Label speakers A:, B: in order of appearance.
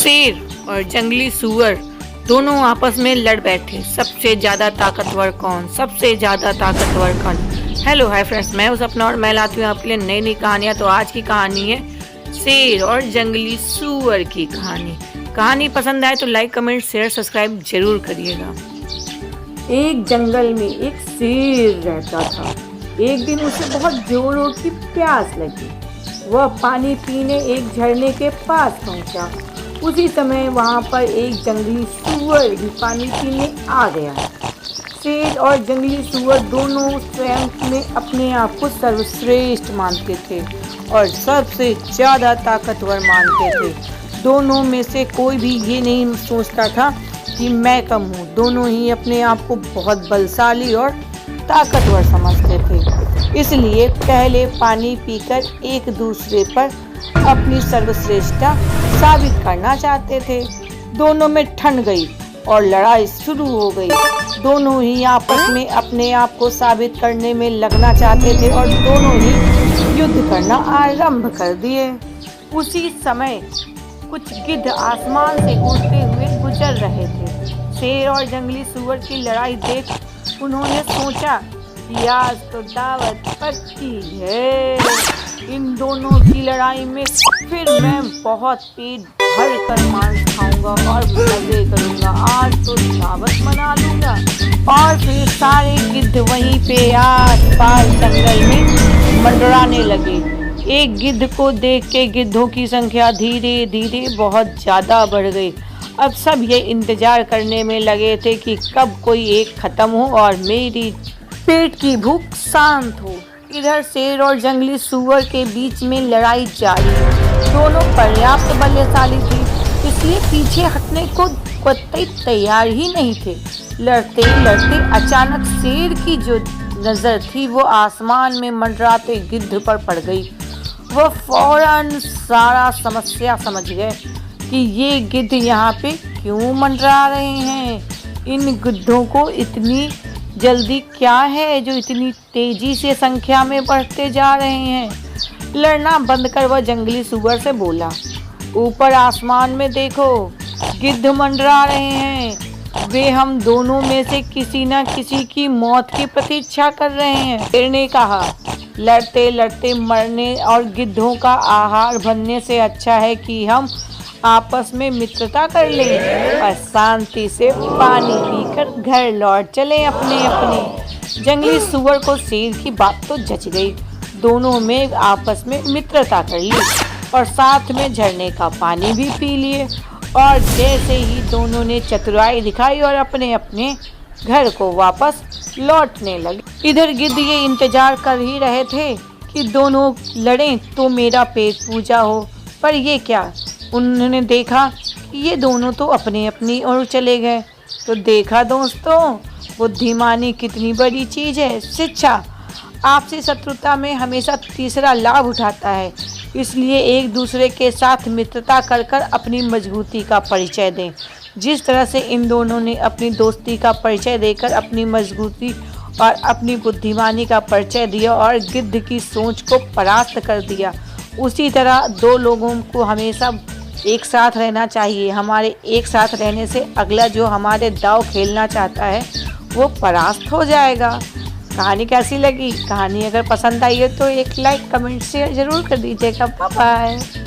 A: शेर और जंगली सूअर दोनों आपस में लड़ बैठे। सबसे ज्यादा ताकतवर कौन, सबसे ज्यादा ताकतवर कौन। हेलो हाय फ्रेंड्स, मैं हूं सपना और मैं लाती हूँ आपके लिए नई नई कहानियां। तो आज की कहानी है शेर और जंगली सूअर की कहानी। कहानी पसंद आए तो लाइक कमेंट शेयर सब्सक्राइब जरूर करिएगा। एक जंगल में एक शेर रहता था। एक दिन उसे बहुत जोरों की प्यास लगी। वह पानी पीने एक झरने के पास पहुंचा। उसी समय वहां पर एक जंगली सूअर भी पानी पीने आ गया। शेर और जंगली सूअर दोनों स्वयं में अपने आप को सर्वश्रेष्ठ मानते थे और सबसे ज़्यादा ताकतवर मानते थे। दोनों में से कोई भी ये नहीं सोचता था कि मैं कम हूँ। दोनों ही अपने आप को बहुत बलशाली और ताकतवर समझते थे। इसलिए पहले पानी पीकर एक दूसरे पर अपनी सर्वश्रेष्ठता साबित करना चाहते थे। दोनों में ठन गई और लड़ाई शुरू हो गई। दोनों ही आपस में अपने आप को साबित करने में लगना चाहते थे और दोनों ही युद्ध करना आरंभ कर दिए। उसी समय कुछ गिद्ध आसमान से उड़ते हुए गुजर रहे थे। शेर और जंगली सूअर की लड़ाई देख उन्होंने सोचा कि आज तो दावत पक्की है। इन दोनों की लड़ाई में फिर मैं बहुत पेट भर कर मांस खाऊंगा और मजे करूंगा। आज तो दावत मना लूंगा। और फिर सारे गिद्ध वहीं पे आस पास जंगल में मंडराने लगे। एक गिद्ध को देख के गिद्धों की संख्या धीरे धीरे बहुत ज्यादा बढ़ गई। अब सब ये इंतजार करने में लगे थे कि कब कोई एक खत्म हो और मेरी पेट की भूख शांत हो। इधर शेर और जंगली सूअर के बीच में लड़ाई जारी। दोनों पर्याप्त बलशाली थे, इसलिए पीछे हटने को कतई तैयार ही नहीं थे। लड़ते लड़ते अचानक शेर की जो नजर थी वो आसमान में मंडराते गिद्ध पर पड़ गई। वह फौरन सारा समस्या समझ गए कि ये गिद्ध यहाँ पे क्यों मंडरा रहे हैं। इन गिद्धों को इतनी जल्दी क्या है जो इतनी तेजी से संख्या में बढ़ते जा रहे हैं। लड़ना बंद कर वह जंगली सूअर से बोला, ऊपर आसमान में देखो, गिद्ध मंडरा रहे हैं। वे हम दोनों में से किसी न किसी की मौत की प्रतीक्षा कर रहे हैं। शेर ने कहा, लड़ते लड़ते मरने और गिद्धों का आहार बनने से अच्छा है कि हम आपस में मित्रता कर लें और शांति से पानी पीकर घर लौट चलें अपने अपने। जंगली सूअर को शेर की बात तो जच गई। दोनों में आपस में मित्रता कर ली और साथ में झरने का पानी भी पी लिए। और जैसे ही दोनों ने चतुराई दिखाई और अपने अपने घर को वापस लौटने लगे। इधर गिद्ध ये इंतजार कर ही रहे थे कि दोनों लड़ें तो मेरा पेट पूजा हो, पर ये क्या। उन्होंने देखा कि ये दोनों तो अपने अपनी ओर चले गए। तो देखा दोस्तों, बुद्धिमानी कितनी बड़ी चीज़ है। शिक्षा आपसी शत्रुता में हमेशा तीसरा लाभ उठाता है। इसलिए एक दूसरे के साथ मित्रता कर कर अपनी मजबूती का परिचय दें। जिस तरह से इन दोनों ने अपनी दोस्ती का परिचय देकर अपनी मजबूती और अपनी बुद्धिमानी का परिचय दिया और गिद्ध की सोच को परास्त कर दिया, उसी तरह दो लोगों को हमेशा एक साथ रहना चाहिए। हमारे एक साथ रहने से अगला जो हमारे दांव खेलना चाहता है वो परास्त हो जाएगा। कहानी कैसी लगी? कहानी अगर पसंद आई है तो एक लाइक कमेंट शेयर जरूर कर दीजिएगा। Bye bye.